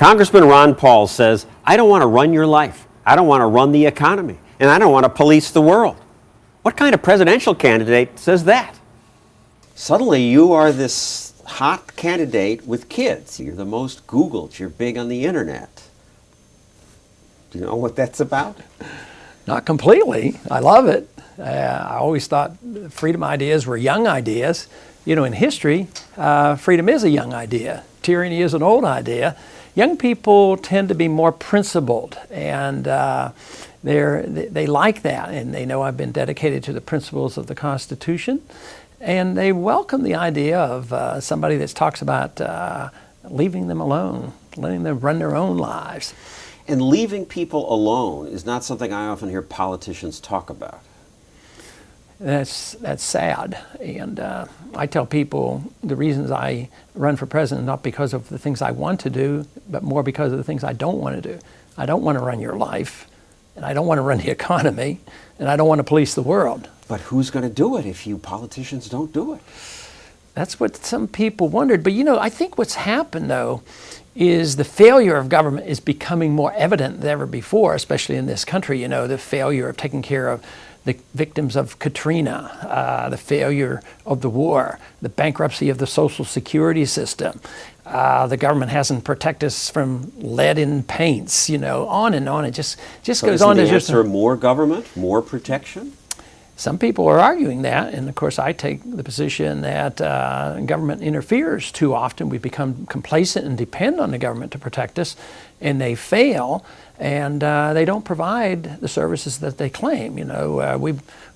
Congressman Ron Paul says, I don't want to run your life. I don't want to run the economy. And I don't want to police the world. What kind of presidential candidate says that? Suddenly you are this hot candidate with kids. You're the most Googled. You're big on the internet. Do you know what that's about? Not completely. I love it. I always thought freedom ideas were young ideas. You know, in history, freedom is a young idea. Tyranny is an old idea. Young people tend to be more principled, and they like that, and they know I've been dedicated to the principles of the Constitution, and they welcome the idea of somebody that talks about leaving them alone, letting them run their own lives. And leaving people alone is not something I often hear politicians talk about. That's sad, and I tell people the reasons I run for president not because of the things I want to do, but more because of the things I don't want to do. I don't want to run your life, and I don't want to run the economy, and I don't want to police the world. But who's going to do it if you politicians don't do it? That's what some people wondered. But you know, I think what's happened though is the failure of government is becoming more evident than ever before, especially in this country. You know, the failure of taking care of the victims of Katrina, the failure of the war, the bankruptcy of the Social Security system. The government hasn't protected us from lead in paints, you know, on and on. It just goes on. Is the answer more government, more protection? Some people are arguing that, and of course I take the position that government interferes too often. We become complacent and depend on the government to protect us, and they fail, and they don't provide the services that they claim. You know,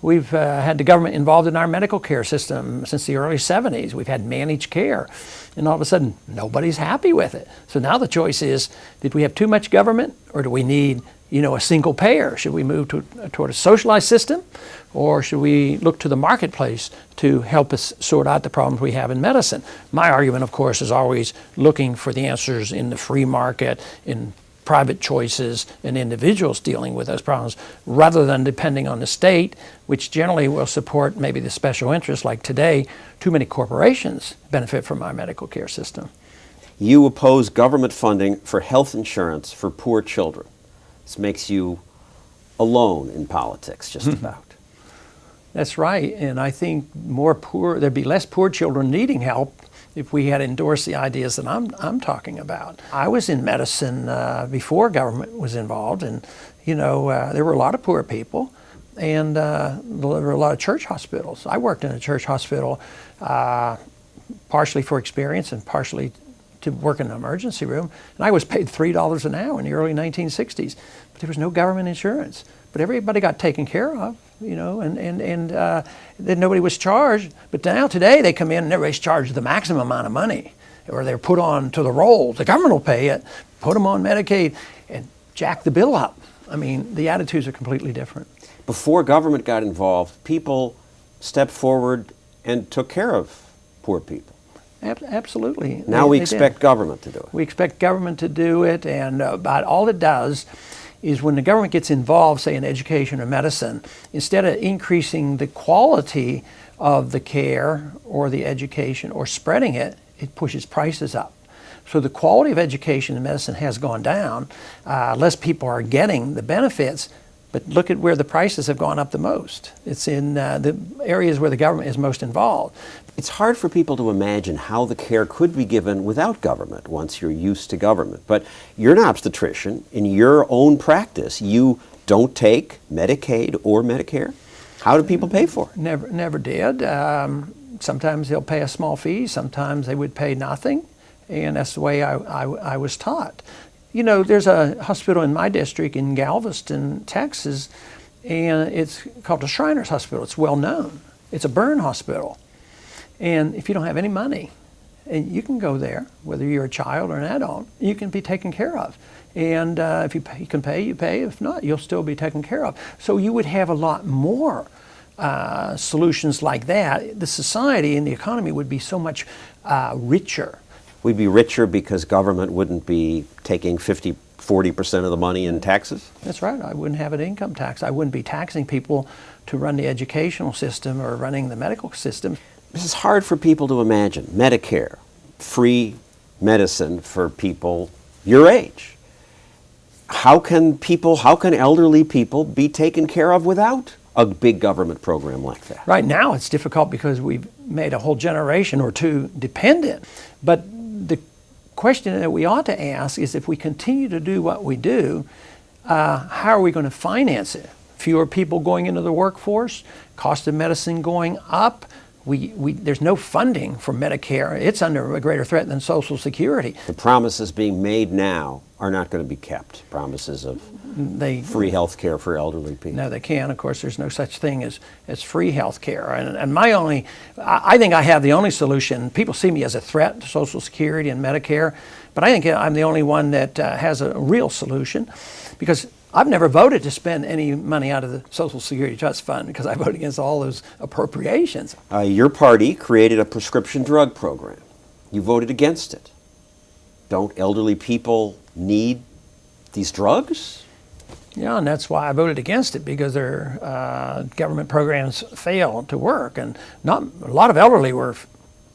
we've had the government involved in our medical care system since the early 70s. We've had managed care, and all of a sudden nobody's happy with it. So now the choice is, did we have too much government, or do we need, you know, a single payer? Should we move toward a socialized system, or should we look to the marketplace to help us sort out the problems we have in medicine? My argument, of course, is always looking for the answers in the free market, in private choices, and individuals dealing with those problems, rather than depending on the state, which generally will support maybe the special interests. Like today, too many corporations benefit from our medical care system. You oppose government funding for health insurance for poor children. This makes you alone in politics, just about. That's right, and I think there'd be less poor children needing help if we had endorsed the ideas that I'm talking about. I was in medicine before government was involved, and you know, there were a lot of poor people, and there were a lot of church hospitals. I worked in a church hospital partially for experience and partially to work in an emergency room, and I was paid $3 an hour in the early 1960s, but there was no government insurance. But everybody got taken care of, you know, and then nobody was charged. But now today they come in and everybody's charged the maximum amount of money, or they're put on to the roll. The government will pay it, put them on Medicaid, and jack the bill up. I mean, the attitudes are completely different. Before government got involved, people stepped forward and took care of poor people. Absolutely. Now we expect government to do it. We expect government to do it, and about all it does is when the government gets involved, say in education or medicine, instead of increasing the quality of the care or the education or spreading it, it pushes prices up. So the quality of education and medicine has gone down. Less people are getting the benefits, but look at where the prices have gone up the most. It's in the areas where the government is most involved. It's hard for people to imagine how the care could be given without government once you're used to government. But you're an obstetrician. In your own practice, you don't take Medicaid or Medicare. How do people pay for it? Never did. Sometimes they'll pay a small fee. Sometimes they would pay nothing. And that's the way I was taught. You know, there's a hospital in my district in Galveston, Texas, and it's called the Shriners Hospital. It's well known. It's a burn hospital. And if you don't have any money, and you can go there, whether you're a child or an adult, you can be taken care of. And if you can pay, you pay. If not, you'll still be taken care of. So you would have a lot more solutions like that. The society and the economy would be so much richer. We'd be richer because government wouldn't be taking 40% of the money in taxes? That's right. I wouldn't have an income tax. I wouldn't be taxing people to run the educational system or running the medical system. This is hard for people to imagine. Medicare, free medicine for people your age. How can elderly people be taken care of without a big government program like that? Right now it's difficult because we've made a whole generation or two dependent. But the question that we ought to ask is, if we continue to do what we do, how are we going to finance it? Fewer people going into the workforce, cost of medicine going up. There's no funding for Medicare. It's under a greater threat than Social Security. The promises being made now are not going to be kept. Promises of free health care for elderly people. No, they can't. Of course, there's no such thing as free health care. And I think I have the only solution. People see me as a threat to Social Security and Medicare, but I think I'm the only one that has a real solution, because I've never voted to spend any money out of the Social Security Trust Fund, because I voted against all those appropriations. Your party created a prescription drug program. You voted against it. Don't elderly people need these drugs? Yeah, and that's why I voted against it, because their government programs fail to work. And a lot of elderly were,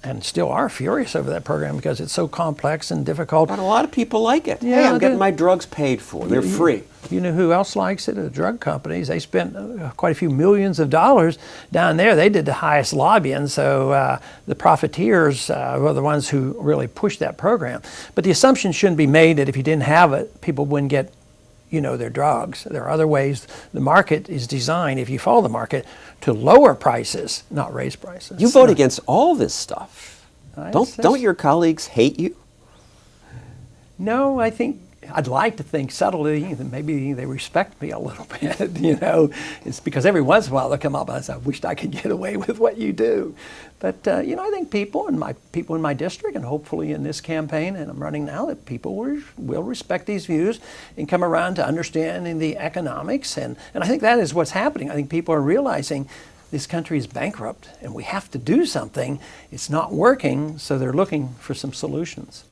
and still are, furious over that program because it's so complex and difficult. But a lot of people like it. Yeah, hey, I'm getting my drugs paid for. They're free. You know who else likes it? The drug companies. They spent quite a few millions of dollars down there. They did the highest lobbying, so the profiteers were the ones who really pushed that program. But the assumption shouldn't be made that if you didn't have it, people wouldn't get their drugs. There are other ways. The market is designed, if you follow the market, to lower prices, not raise prices. You vote against all this stuff. Don't your colleagues hate you? No, I'd like to think subtly that maybe they respect me a little bit. It's because every once in a while they'll come up and say, "I wished I could get away with what you do." But I think people in my district, and hopefully in this campaign, and I'm running now, that people will respect these views and come around to understanding the economics. And I think that is what's happening. I think people are realizing this country is bankrupt and we have to do something. It's not working, so they're looking for some solutions.